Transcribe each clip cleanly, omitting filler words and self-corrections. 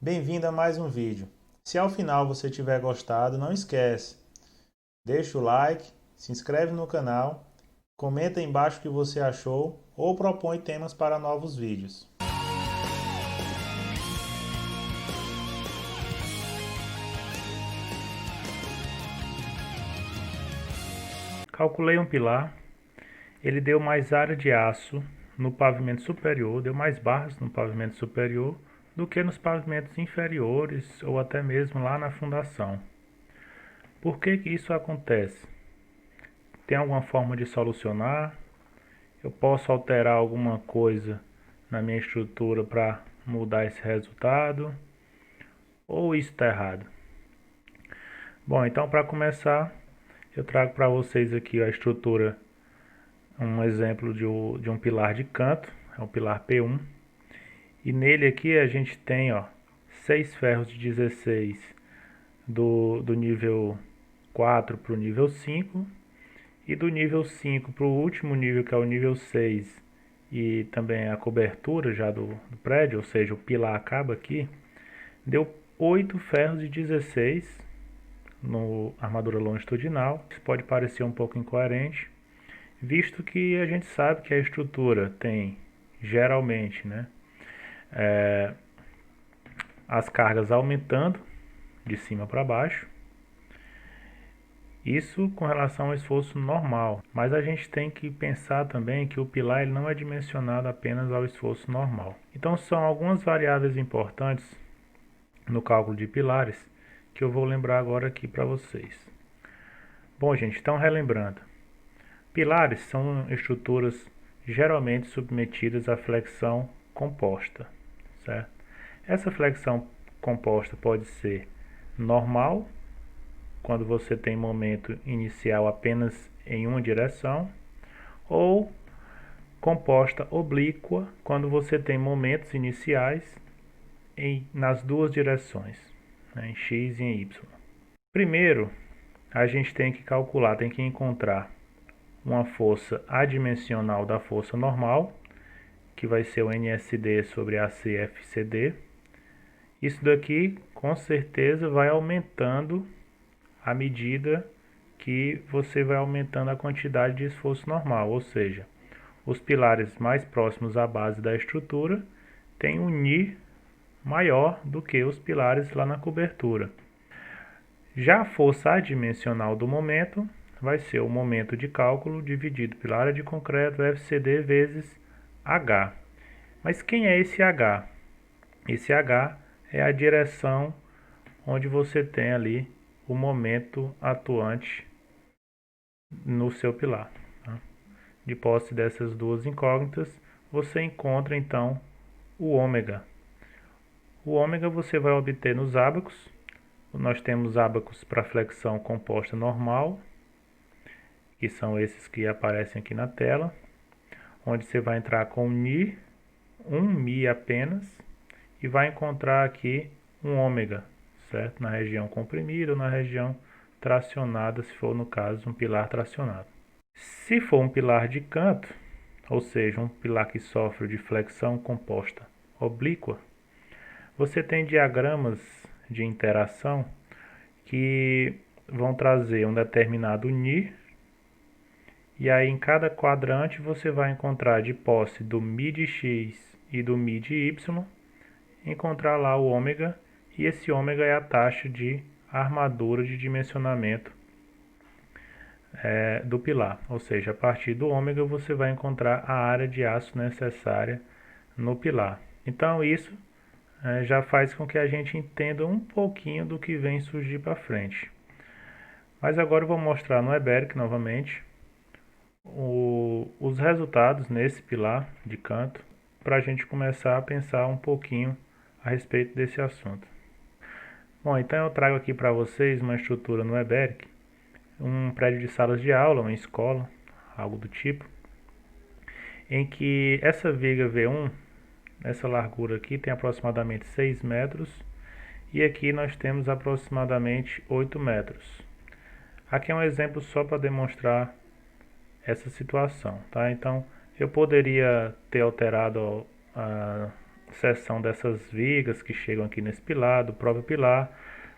Bem-vindo a mais um vídeo. Se ao final você tiver gostado, não esquece, deixa o like, se inscreve no canal, comenta aí embaixo o que você achou ou propõe temas para novos vídeos. Calculei um pilar, ele deu mais área de aço no pavimento superior, deu mais barras no pavimento superior do que nos pavimentos inferiores ou até mesmo lá na fundação. Por que isso acontece? Tem alguma forma de solucionar? Eu posso alterar alguma coisa na minha estrutura para mudar esse resultado? Ou isso está errado? Bom, então para começar, eu trago para vocês aqui a estrutura, um exemplo de um pilar de canto, é o pilar P1. E nele aqui a gente tem 6 ferros de 16 do nível 4 para o nível 5 e do nível 5 para o último nível, que é o nível 6, e também a cobertura já do prédio, ou seja, o pilar acaba aqui, deu 8 ferros de 16 no armadura longitudinal. Isso pode parecer um pouco incoerente, visto que a gente sabe que a estrutura tem, geralmente, as cargas aumentando de cima para baixo. Isso com relação ao esforço normal, mas a gente tem que pensar também que o pilar ele não é dimensionado apenas ao esforço normal. Então são algumas variáveis importantes no cálculo de pilares que eu vou lembrar agora aqui para vocês. Bom, gente, então relembrando, pilares são estruturas geralmente submetidas à flexão composta, certo? Essa flexão composta pode ser normal, quando você tem momento inicial apenas em uma direção, ou composta oblíqua, quando você tem momentos iniciais nas duas direções, em x e em y. Primeiro, a gente tem que calcular, tem que encontrar uma força adimensional da força normal, que vai ser o NSD sobre ACFCD. Isso daqui, com certeza, vai aumentando à medida que você vai aumentando a quantidade de esforço normal, ou seja, os pilares mais próximos à base da estrutura têm um Ni maior do que os pilares lá na cobertura. Já a força adimensional do momento vai ser o momento de cálculo dividido pela área de concreto FCD vezes H. Mas quem é esse H? Esse H é a direção onde você tem ali o momento atuante no seu pilar. De posse dessas duas incógnitas, você encontra então o ômega. O ômega você vai obter nos ábacos. Nós temos ábacos para flexão composta normal, que são esses que aparecem aqui na tela, onde você vai entrar com Mi, um Mi apenas, e vai encontrar aqui um ômega, certo? Na região comprimida ou na região tracionada, se for no caso um pilar tracionado. Se for um pilar de canto, ou seja, um pilar que sofre de flexão composta oblíqua, você tem diagramas de interação que vão trazer um determinado Ni, e aí em cada quadrante você vai encontrar, de posse do Mi de x e do Mi de y, encontrar lá o ômega, e esse ômega é a taxa de armadura de dimensionamento do pilar, ou seja, a partir do ômega você vai encontrar a área de aço necessária no pilar. Então isso já faz com que a gente entenda um pouquinho do que vem surgir para frente. Mas agora eu vou mostrar no EBERIC novamente os resultados nesse pilar de canto, para a gente começar a pensar um pouquinho a respeito desse assunto. Bom, então eu trago aqui para vocês uma estrutura no EBERIC, um prédio de salas de aula, uma escola, algo do tipo, em que essa viga V1, essa largura aqui tem aproximadamente 6 metros, e aqui nós temos aproximadamente 8 metros. Aqui é um exemplo só para demonstrar essa situação, tá? Então eu poderia ter alterado seção dessas vigas que chegam aqui nesse pilar, do próprio pilar,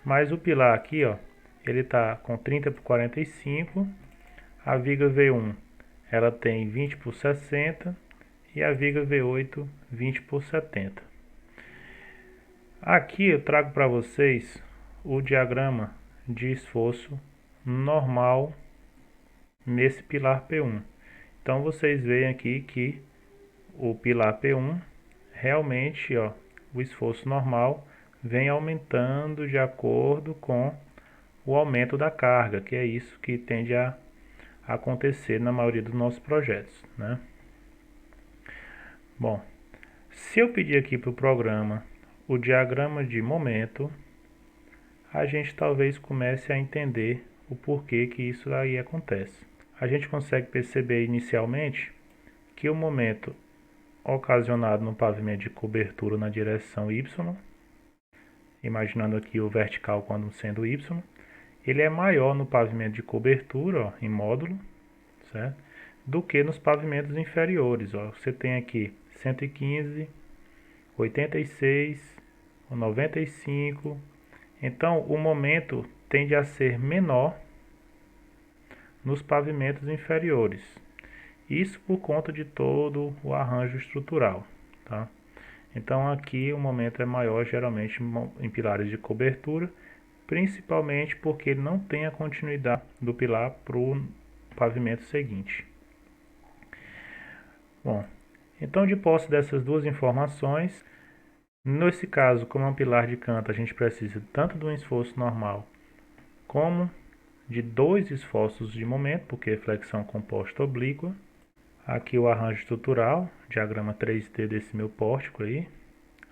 mas o pilar aqui, ó, ele está com 30 por 45, a viga V1 ela tem 20 por 60 e a viga V8 20 por 70. Aqui eu trago para vocês o diagrama de esforço normal nesse pilar P1. Então vocês veem aqui que o pilar P1 realmente, ó, o esforço normal vem aumentando de acordo com o aumento da carga, que é isso que tende a acontecer na maioria dos nossos projetos, né? Bom, se eu pedir aqui para o programa o diagrama de momento, a gente talvez comece a entender o porquê que isso aí acontece. A gente consegue perceber inicialmente que o momento ocasionado no pavimento de cobertura na direção Y, imaginando aqui o vertical como sendo Y, ele é maior no pavimento de cobertura, ó, em módulo, certo? Do que nos pavimentos inferiores. Ó. Você tem aqui 115, 86, 95. Então, o momento tende a ser menor nos pavimentos inferiores. Isso por conta de todo o arranjo estrutural, tá? Então, aqui o momento é maior geralmente em pilares de cobertura, principalmente porque ele não tem a continuidade do pilar para o pavimento seguinte. Bom, então de posse dessas duas informações, nesse caso, como é um pilar de canto, a gente precisa tanto de um esforço normal como de dois esforços de momento, porque é flexão composta oblíqua. Aqui o arranjo estrutural, diagrama 3D desse meu pórtico aí.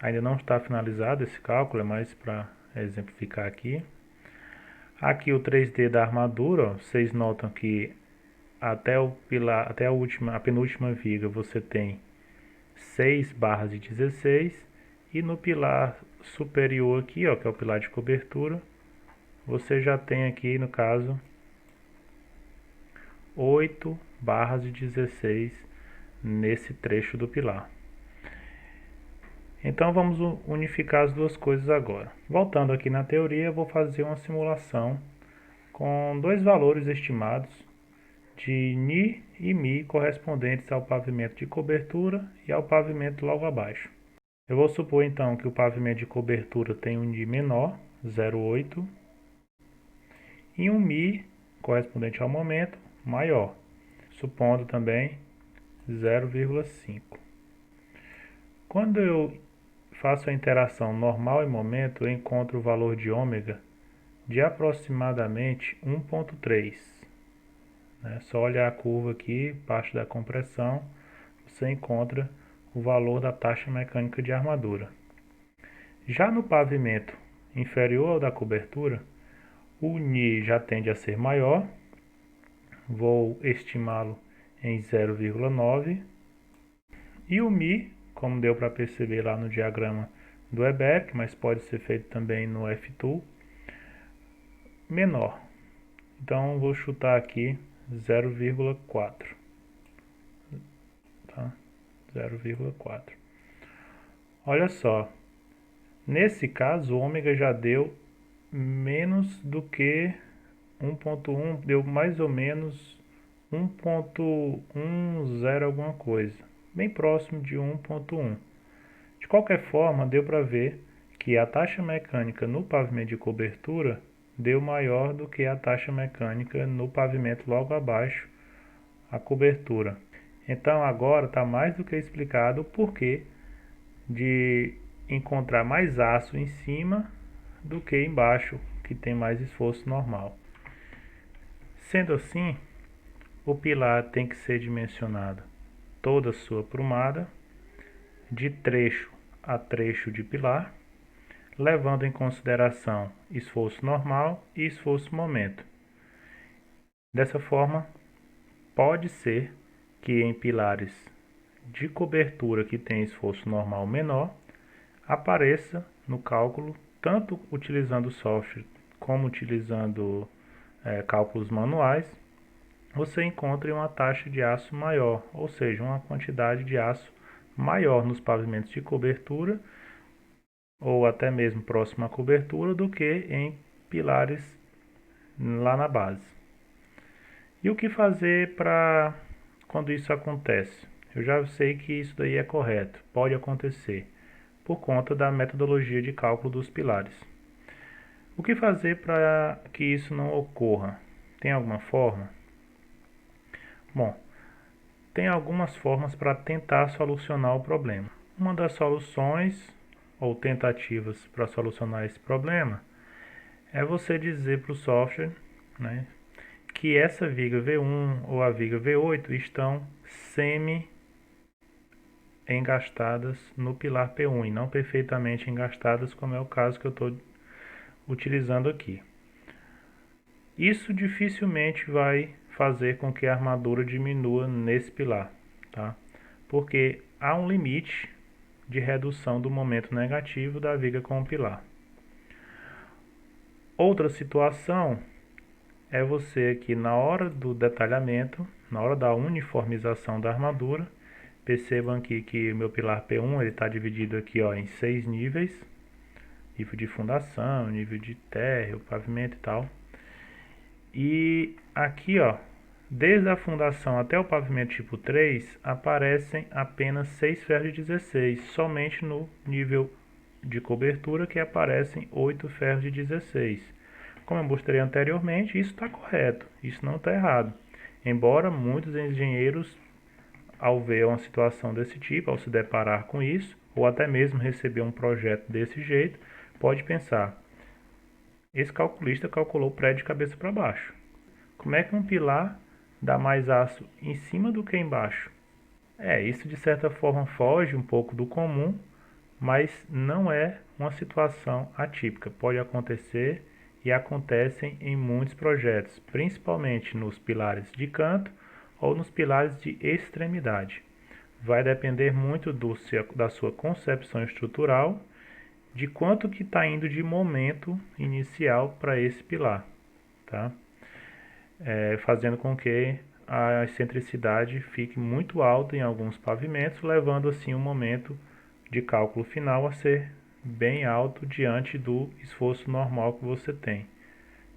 Ainda não está finalizado esse cálculo, é mais para exemplificar aqui. Aqui o 3D da armadura, ó, vocês notam que até o pilar, até a penúltima viga você tem 6 barras de 16 e no pilar superior aqui, ó, que é o pilar de cobertura, você já tem aqui no caso 8 barras de 16 nesse trecho do pilar. Então vamos unificar as duas coisas agora. Voltando aqui na teoria, eu vou fazer uma simulação com dois valores estimados de Ni e Mi correspondentes ao pavimento de cobertura e ao pavimento logo abaixo. Eu vou supor então que o pavimento de cobertura tem um Ni menor, 0,8, e um Mi correspondente ao momento maior, supondo também 0,5. Quando eu faço a interação normal e momento, eu encontro o valor de ômega de aproximadamente 1,3. Só olhar a curva aqui, parte da compressão, você encontra o valor da taxa mecânica de armadura. Já no pavimento inferior ao da cobertura, o Ni já tende a ser maior, vou estimá-lo em 0,9, e o Mi, como deu para perceber lá no diagrama do EBEC, mas pode ser feito também no F-Tool, menor. Então vou chutar aqui 0,4. Tá? 0,4. Olha só, nesse caso o ômega já deu menos do que 1,1, deu mais ou menos 1,10 alguma coisa, bem próximo de 1,1. De qualquer forma, deu para ver que a taxa mecânica no pavimento de cobertura deu maior do que a taxa mecânica no pavimento logo abaixo, a cobertura. Então agora está mais do que explicado o porquê de encontrar mais aço em cima do que embaixo, que tem mais esforço normal. Sendo assim, o pilar tem que ser dimensionado toda a sua prumada, de trecho a trecho de pilar, levando em consideração esforço normal e esforço momento. Dessa forma, pode ser que em pilares de cobertura que tem esforço normal menor, apareça no cálculo, tanto utilizando o software como utilizando cálculos manuais, você encontre uma taxa de aço maior, ou seja, uma quantidade de aço maior nos pavimentos de cobertura ou até mesmo próximo à cobertura do que em pilares lá na base. E o que fazer para quando isso acontece? Eu já sei que isso daí é correto, pode acontecer, por conta da metodologia de cálculo dos pilares. O que fazer para que isso não ocorra? Tem alguma forma? Bom, tem algumas formas para tentar solucionar o problema. Uma das soluções ou tentativas para solucionar esse problema é você dizer para o software, né, que essa viga V1 ou a viga V8 estão semi-engastadas no pilar P1 e não perfeitamente engastadas, como é o caso que eu estou utilizando aqui. Isso dificilmente vai fazer com que a armadura diminua nesse pilar, tá? Porque há um limite de redução do momento negativo da viga com o pilar. Outra situação é você aqui na hora do detalhamento, na hora da uniformização da armadura, percebam aqui que o meu pilar P1 está dividido aqui ó, em 6 níveis, nível de fundação, nível de térreo, pavimento e tal. E aqui ó, desde a fundação até o pavimento tipo 3, aparecem apenas 6 ferros de 16, somente no nível de cobertura que aparecem 8 ferros de 16. Como eu mostrei anteriormente, isso está correto, isso não está errado. Embora muitos engenheiros, ao ver uma situação desse tipo, ao se deparar com isso, ou até mesmo receber um projeto desse jeito, pode pensar, esse calculista calculou o prédio de cabeça para baixo. Como é que um pilar dá mais aço em cima do que embaixo? Isso de certa forma foge um pouco do comum, mas não é uma situação atípica. Pode acontecer e acontecem em muitos projetos, principalmente nos pilares de canto ou nos pilares de extremidade. Vai depender muito da sua concepção estrutural, de quanto que está indo de momento inicial para esse pilar, tá? Fazendo com que a excentricidade fique muito alta em alguns pavimentos, levando assim o momento de cálculo final a ser bem alto diante do esforço normal que você tem,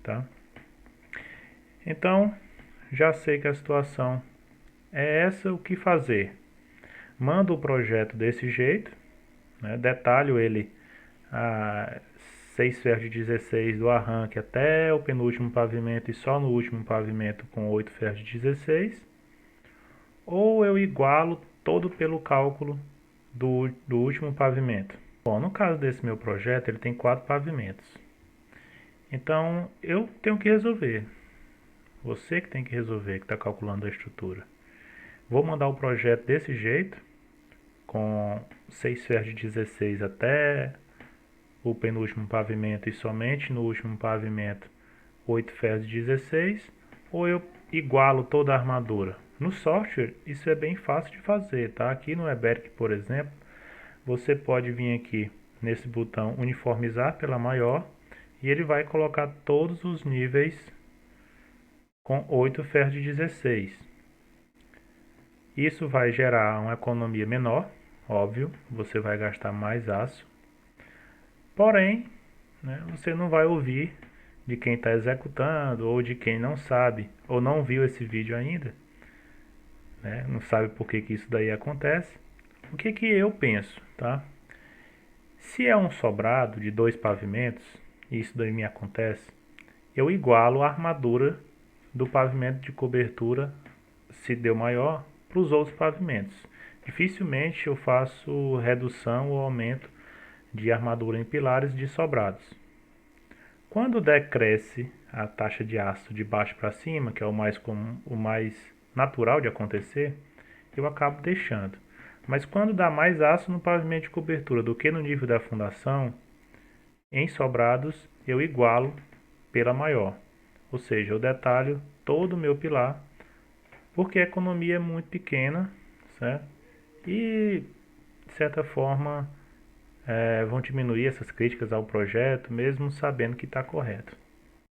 tá? Então, já sei que a situação é essa, o que fazer? Mando o projeto desse jeito, né? Detalho ele a 6 ferros de 16 do arranque até o penúltimo pavimento e só no último pavimento com 8 ferros de 16, ou eu igualo todo pelo cálculo do último pavimento. Bom, no caso desse meu projeto, ele tem 4 pavimentos. Então, eu tenho que resolver. Você que tem que resolver, que está calculando a estrutura. Vou mandar o projeto desse jeito, com 6 ferros de 16 até o penúltimo pavimento e somente no último pavimento 8 ferros de 16, ou eu igualo toda a armadura. No software, isso é bem fácil de fazer, tá? Aqui no Eberic, por exemplo, você pode vir aqui nesse botão uniformizar pela maior e ele vai colocar todos os níveis com 8 ferros de 16. Isso vai gerar uma economia menor, óbvio, você vai gastar mais aço. Porém, né, você não vai ouvir de quem está executando ou de quem não sabe ou não viu esse vídeo ainda, né, não sabe por que isso daí acontece. O que eu penso, tá? Se é um sobrado de 2 pavimentos, e isso daí me acontece, eu igualo a armadura do pavimento de cobertura, se deu maior, para os outros pavimentos. Dificilmente eu faço redução ou aumento de armadura em pilares de sobrados. Quando decresce a taxa de aço de baixo para cima, que é o mais comum, o mais natural de acontecer, eu acabo deixando. Mas quando dá mais aço no pavimento de cobertura do que no nível da fundação, em sobrados eu igualo pela maior. Ou seja, eu detalho todo o meu pilar, porque a economia é muito pequena, certo? E, de certa forma, vão diminuir essas críticas ao projeto, mesmo sabendo que está correto.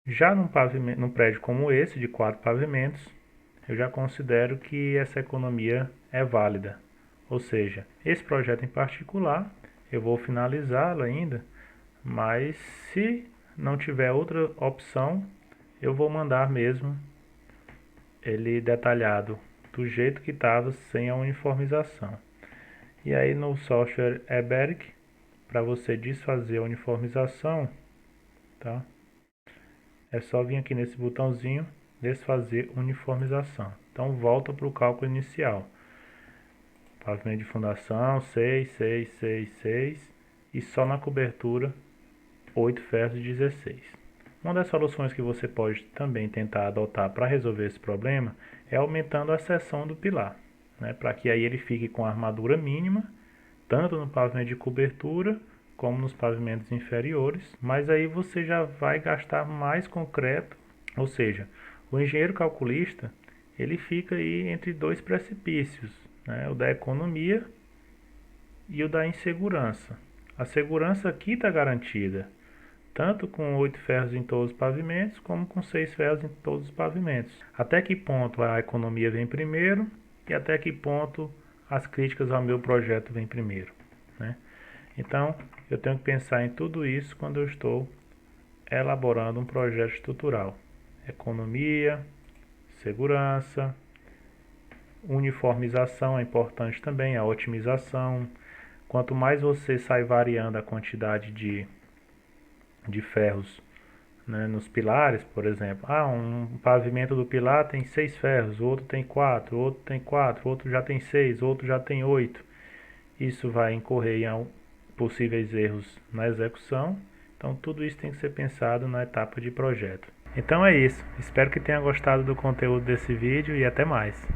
Já num prédio como esse, de 4 pavimentos, eu já considero que essa economia é válida. Ou seja, esse projeto em particular, eu vou finalizá-lo ainda, mas se não tiver outra opção, eu vou mandar mesmo ele detalhado do jeito que estava, sem a uniformização. E aí no software eBERIC, para você desfazer a uniformização, tá? É só vir aqui nesse botãozinho, desfazer uniformização. Então volta para o cálculo inicial. Pavimento de fundação, 6, 6, 6, 6. E só na cobertura, 8 ferros de 16. Uma das soluções que você pode também tentar adotar para resolver esse problema é aumentando a seção do pilar, né? Para que aí ele fique com a armadura mínima, tanto no pavimento de cobertura como nos pavimentos inferiores, mas aí você já vai gastar mais concreto, ou seja, o engenheiro calculista ele fica aí entre dois precipícios, né? O da economia e o da insegurança. A segurança aqui está garantida, tanto com 8 ferros em todos os pavimentos, como com 6 ferros em todos os pavimentos. Até que ponto a economia vem primeiro e até que ponto as críticas ao meu projeto vêm primeiro, né? Então, eu tenho que pensar em tudo isso quando eu estou elaborando um projeto estrutural. Economia, segurança, uniformização é importante também, a otimização. Quanto mais você sai variando a quantidade de ferros, né, nos pilares, por exemplo. Um pavimento do pilar tem 6 ferros, o outro tem 4, o outro tem 4, o outro já tem 6, o outro já tem 8. Isso vai incorrer em possíveis erros na execução. Então tudo isso tem que ser pensado na etapa de projeto. Então é isso. Espero que tenha gostado do conteúdo desse vídeo e até mais.